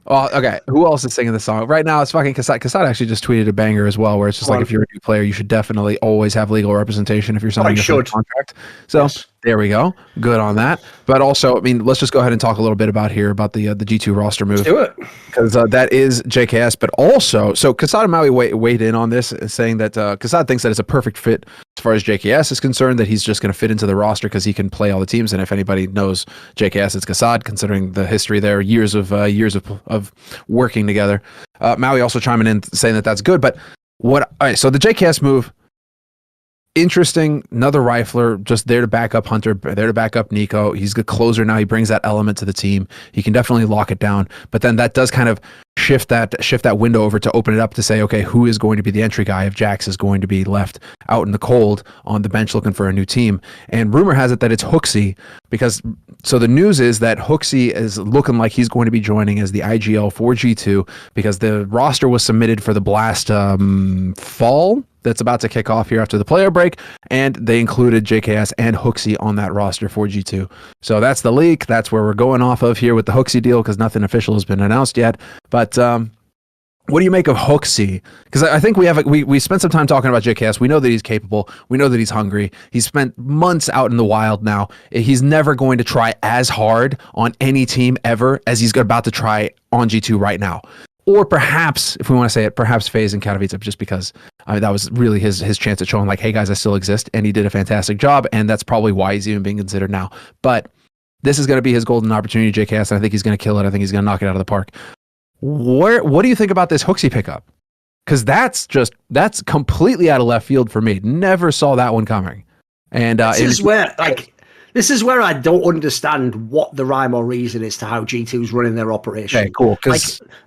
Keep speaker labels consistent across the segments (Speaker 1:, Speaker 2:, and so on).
Speaker 1: Oh, okay. Who else is singing the song right now? It's fucking Kasad. Kasad actually just tweeted a banger as well, where it's just like, if you're a new player, you should definitely always have legal representation if you're signing a contract. So yes. There we go. Good on that. But also, I mean, let's just go ahead and talk a little bit about the G2 roster move.
Speaker 2: Let's do it.
Speaker 1: Because that is JKS, but also, so Kasad and Maui weighed in on this, saying that Kasad thinks that it's a perfect fit as far as JKS is concerned, that he's just going to fit into the roster because he can play all the teams. And if anybody knows JKS, it's Kasad, considering the history there, years of working together. Maui also chiming in saying that that's good. But all right, so the JKS move, interesting. Another rifler, just there to back up Hunter, there to back up Nico. He's the closer now. He brings that element to the team. He can definitely lock it down. But then that does kind of shift that window over to open it up to say, okay, who is going to be the entry guy if Jax is going to be left out in the cold on the bench looking for a new team? And rumor has it that it's HooXi, because so the news is that HooXi is looking like he's going to be joining as the IGL for G2, because the roster was submitted for the Blast fall that's about to kick off here after the player break, and they included JKS and HooXi on that roster for G2. So that's the leak. That's where we're going off of here with the HooXi deal, because nothing official has been announced yet. But what do you make of HooXi? Because I think we spent some time talking about JKS. We know that he's capable. We know that he's hungry. He's spent months out in the wild now. He's never going to try as hard on any team ever as he's about to try on G2 right now. Or perhaps, if we want to say it, perhaps FaZe and Katowice, just because that was really his chance at showing like, hey guys, I still exist, and he did a fantastic job, and that's probably why he's even being considered now. But this is going to be his golden opportunity, JKS, and I think he's going to kill it. I think he's going to knock it out of the park. What do you think about this HooXi pickup? Because that's completely out of left field for me. Never saw that one coming. And
Speaker 2: this is where I don't understand what the rhyme or reason is to how G2's running their operation.
Speaker 1: Okay, cool.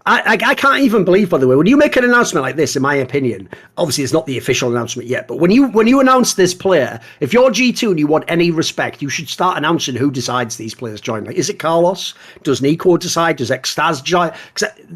Speaker 2: I can't even believe, by the way, when you make an announcement like this, in my opinion, obviously it's not the official announcement yet, but when you announce this player, if you're G2 and you want any respect, you should start announcing who decides these players join. Like, is it Carlos? Does Nico decide? Does Extaz join?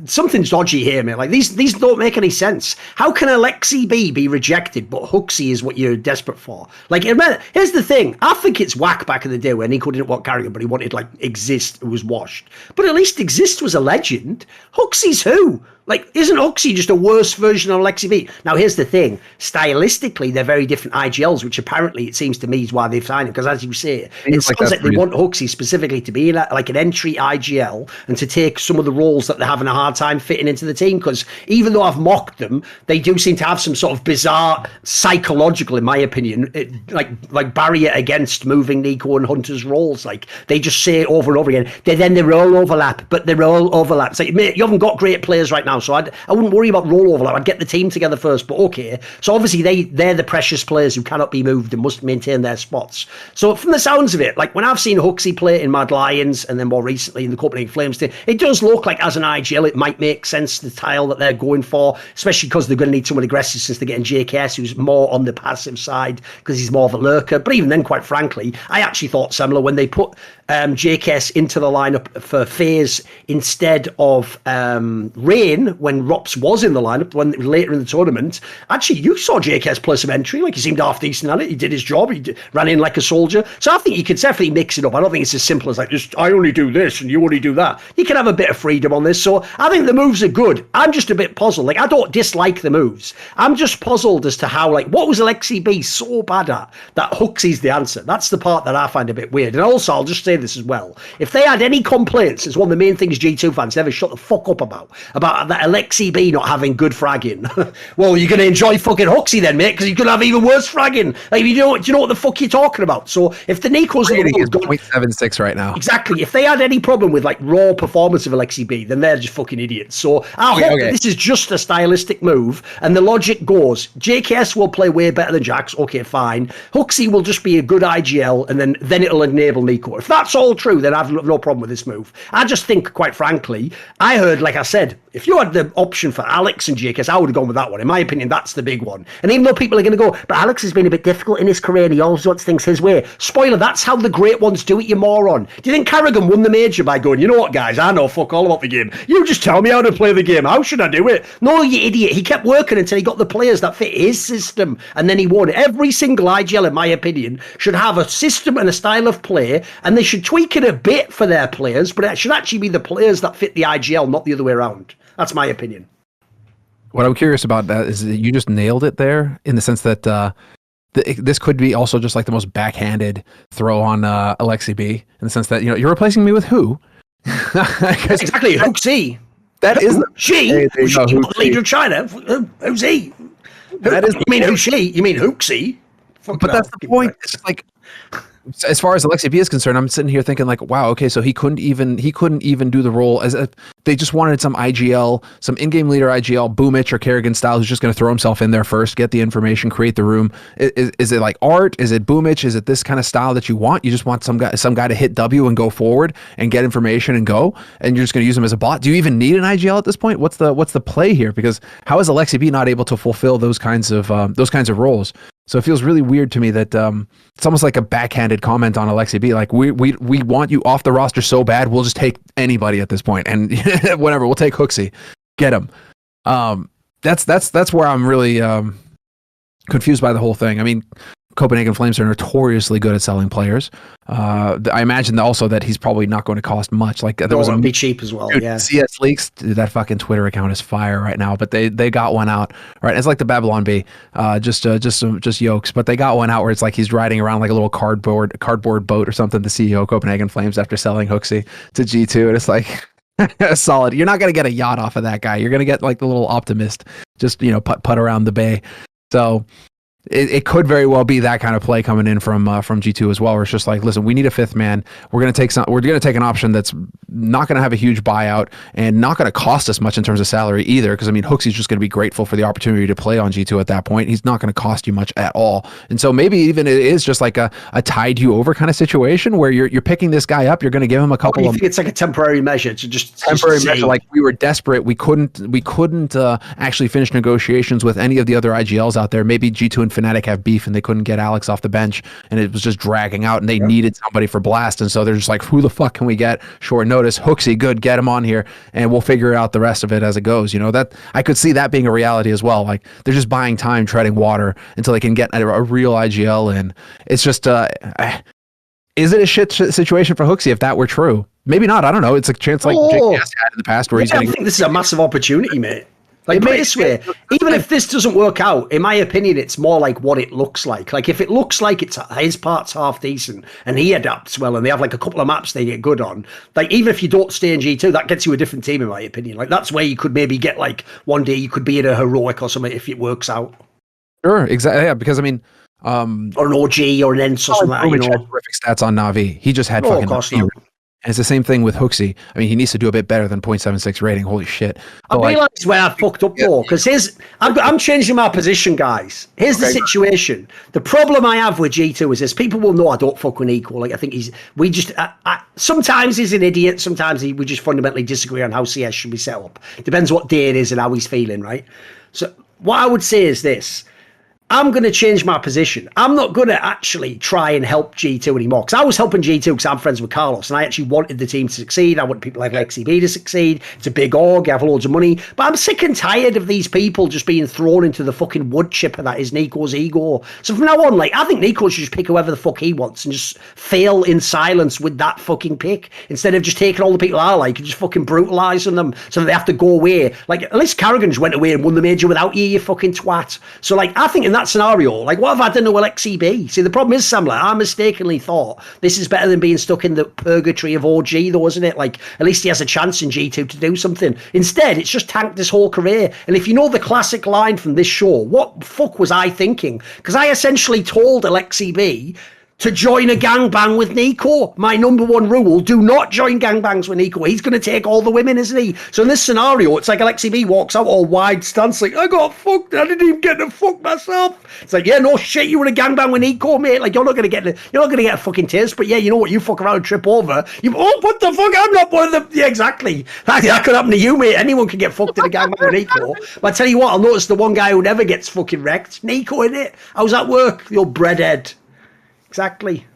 Speaker 2: Something's dodgy here, man. Like, these don't make any sense. How can Alexi B be rejected, but HooXi is what you're desperate for? Like, here's the thing. I think it's whack back in the day when Nico didn't want Carrigan, but he wanted like Exist, who was washed. But at least Exist was a legend. HooXi's who? Like, isn't HooXi just a worse version of Alexi B? Now, here's the thing. Stylistically, they're very different IGLs, which apparently it seems to me is why they've signed him. Because as you say, it sounds like they want HooXi specifically to be like an entry IGL and to take some of the roles that they're having a hard time fitting into the team. Because even though I've mocked them, they do seem to have some sort of bizarre psychological, in my opinion, like barrier against moving Nico and Hunter's roles. Like, they just say it over and over again. They're all overlap, but they're all overlap. It's like, mate, you haven't got great players right now. So I wouldn't worry about role overlap. I'd get the team together first, but okay. So obviously they're the precious players who cannot be moved and must maintain their spots. So from the sounds of it, like when I've seen HooXi play in Mad Lions and then more recently in the Copenhagen Flames team, it does look like as an IGL it might make sense, the tile that they're going for, especially because they're going to need someone aggressive since they're getting JKS, who's more on the passive side because he's more of a lurker. But even then, quite frankly, I actually thought Semmler, when they put JKS into the lineup for FaZe instead of Rain, when Rops was in the lineup, when later in the tournament, actually you saw JKS play some entry. Like, he seemed half decent at it. He did his job. Ran in like a soldier. So I think you could definitely mix it up. I don't think it's as simple as like, just I only do this and you only do that. You can have a bit of freedom on this. So I think the moves are good. I'm just a bit puzzled. Like, I don't dislike the moves. I'm just puzzled as to how, like, what was Alexi B so bad at that HooXi's the answer? That's the part that I find a bit weird. And also, I'll just say this as well. If they had any complaints, it's one of the main things G2 fans never shut the fuck up about that Alexi B not having good fragging. Well, you're going to enjoy fucking HooXi then, mate, because you're going to have even worse fragging. Like, do you know what the fuck you're talking about? So if the Nikos
Speaker 1: are 0.76 right now.
Speaker 2: Exactly. If they had any problem with like raw performance of Alexi B, then they're just fucking idiots. So I hope that this is just a stylistic move, and the logic goes, JKS will play way better than Jax. Okay, fine. HooXi will just be a good IGL, and then it'll enable Nico. If that's all true, then I've no problem with this move. I just think, quite frankly, I heard, like I said, If you had the option for Alex and JKS, I would have gone with that one. In my opinion, that's the big one. And even though people are going to go, but Alex has been a bit difficult in his career and he always wants things his way. Spoiler, that's how the great ones do it, you moron. Do you think Carragher won the major by going, you know what, guys, I know fuck all about the game. You just tell me how to play the game. How should I do it? No, you idiot. He kept working until he got the players that fit his system. And then he won. Every single IGL, in my opinion, should have a system and a style of play. And they should tweak it a bit for their players. But it should actually be the players that fit the IGL, not the other way around. That's my opinion.
Speaker 1: What I'm curious about that is that you just nailed it there in the sense that this could be also just like the most backhanded throw on Alexi B in the sense that, you know, you're replacing me with who?
Speaker 2: Exactly, HooXi.
Speaker 1: That is
Speaker 2: the leader of China. Who's he?
Speaker 1: That is.
Speaker 2: You mean HooXi? You mean HooXi?
Speaker 1: But that's the point. It's like, as far as Alexi B is concerned, I'm sitting here thinking like, wow, okay, so he couldn't even do the role as they just wanted some IGL, some in-game leader IGL, Boomich or Kerrigan style, who's just going to throw himself in there first, get the information, create the room. Is it like art? Is it Boomich? Is it this kind of style that you want? You just want some guy to hit W and go forward and get information and go, and you're just going to use him as a bot? Do you even need an IGL at this point? What's the play here? Because how is Alexi B not able to fulfill those kinds of roles? So it feels really weird to me that it's almost like a backhanded comment on Alexi B. Like we want you off the roster so bad, we'll just take anybody at this point, and whatever, we'll take HooXi, get him. That's where I'm really confused by the whole thing. I mean, Copenhagen Flames are notoriously good at selling players. I imagine also that he's probably not going to cost much. Like there was
Speaker 2: be cheap as well.
Speaker 1: Dude,
Speaker 2: yeah.
Speaker 1: CS Leaks, dude, that fucking Twitter account is fire right now. But they got one out, right? It's like the Babylon Bee, just yokes. But they got one out where it's like he's riding around like a little cardboard boat or something. The CEO of Copenhagen Flames after selling HooXi to G2, and it's like solid. You're not gonna get a yacht off of that guy. You're gonna get like the little optimist, just putt around the bay. So. It could very well be that kind of play coming in from G2 as well, where it's just like, listen, we need a fifth man. We're gonna take an option that's not gonna have a huge buyout and not gonna cost us much in terms of salary either. Because I mean, HooXi's just gonna be grateful for the opportunity to play on G2 at that point. He's not gonna cost you much at all. And so maybe even it is just like a tide you over kind of situation where you're picking this guy up. You're gonna give him a couple.
Speaker 2: You think it's like a temporary measure to just
Speaker 1: measure. Like we were desperate. We couldn't actually finish negotiations with any of the other IGLs out there. Maybe G2 and Fnatic have beef and they couldn't get Alex off the bench and it was just dragging out and they needed somebody for Blast, and so they're just like, who the fuck can we get short notice? HooXi, good, get him on here and we'll figure out the rest of it as it goes. You know, that I could see that being a reality as well. Like they're just buying time, treading water until they can get a real IGL in. It's just is it a shit situation for HooXi if that were true? Maybe not. I don't know. It's a chance like JKS had in the past where he's getting.
Speaker 2: I think this is a massive opportunity, mate. Like, put it this way, even if this doesn't work out, in my opinion, it's more like what it looks like. Like, if it looks like it's his part's half decent and he adapts well and they have like a couple of maps they get good on, like, even if you don't stay in G2, that gets you a different team, in my opinion. Like, that's where you could maybe get, like, one day you could be in a heroic or something if it works out.
Speaker 1: Sure, exactly. Yeah, because I mean,
Speaker 2: or an OG or an ENS or something like that. You know?
Speaker 1: Had terrific stats on Na'Vi. He just had fucking. And it's the same thing with HooXi. I mean, he needs to do a bit better than 0.76 rating. Holy shit.
Speaker 2: But I realize where I fucked up more, because I'm changing my position, guys. Here's the situation. The problem I have with G2 is this. People will know I don't fuck with Equal. Like, I think sometimes he's an idiot. Sometimes we just fundamentally disagree on how CS should be set up. Depends what day it is and how he's feeling, right? So what I would say is this. I'm going to change my position. I'm not going to actually try and help G2 anymore, because I was helping G2 because I'm friends with Carlos and I actually wanted the team to succeed. I want people like Lexi B to succeed. It's a big org, you have loads of money. But I'm sick and tired of these people just being thrown into the fucking wood chipper that is Nico's ego. So from now on, like, I think Nico should just pick whoever the fuck he wants and just fail in silence with that fucking pick, instead of just taking all the people I like and just fucking brutalising them so that they have to go away. Like, at least Carragher just went away and won the major without you fucking twat. So, like, I think in that scenario, like, what have I done to Alexi B? See, the problem is, Semmler, I mistakenly thought this is better than being stuck in the purgatory of OG, though, isn't it? Like, at least he has a chance in G2 to do something. Instead, it's just tanked his whole career. And if you know the classic line from this show, what the fuck was I thinking? Because I essentially told Alexi B, to join a gangbang with Nico. My number one rule, do not join gangbangs with Nico. He's going to take all the women, isn't he? So in this scenario, it's like Alexi B walks out all wide stance, like, I got fucked, I didn't even get to fuck myself. It's like, yeah, no shit, you were in a gangbang with Nico, mate. Like, you're not going to get a fucking taste, but yeah, you know what, you fuck around and trip over. What the fuck, I'm not one of them. Yeah, exactly. That could happen to you, mate. Anyone can get fucked in a gangbang with Nico. But I tell you what, I'll notice the one guy who never gets fucking wrecked, Nico, innit? How's that work? The old breadhead. Exactly.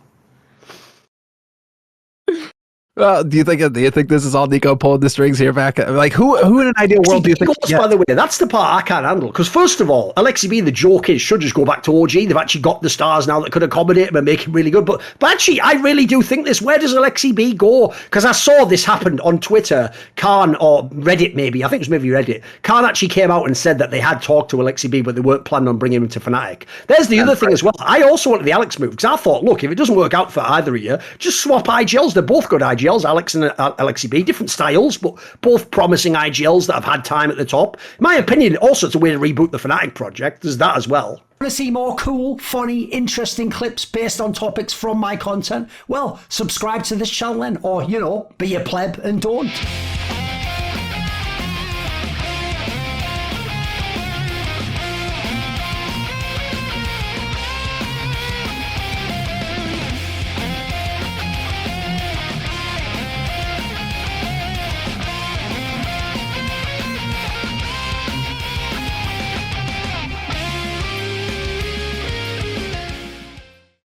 Speaker 1: Do you think this is all Nico pulling the strings here back? Like, who in an ideal world do you think?
Speaker 2: By the way, that's the part I can't handle. Because first of all, Alexi B, the joke is, should just go back to OG. They've actually got the stars now that could accommodate him and make him really good. But actually, I really do think this. Where does Alexi B go? Because I saw this happen on Twitter. Khan or Reddit, maybe. I think it was maybe Reddit. Khan actually came out and said that they had talked to Alexi B, but they weren't planning on bringing him to Fnatic. There's the other thing as well. I also wanted the Alex move because I thought, look, if it doesn't work out for either of you, just swap IGLs. They're both good IGLs. Alex and Alexi B, different styles, but both promising IGLs that have had time at the top. In my opinion, also it's a way to reboot the Fnatic project. There's that as well.
Speaker 3: Want to see more cool, funny, interesting clips based on topics from my content? Well, subscribe to this channel then, or, be a pleb and don't.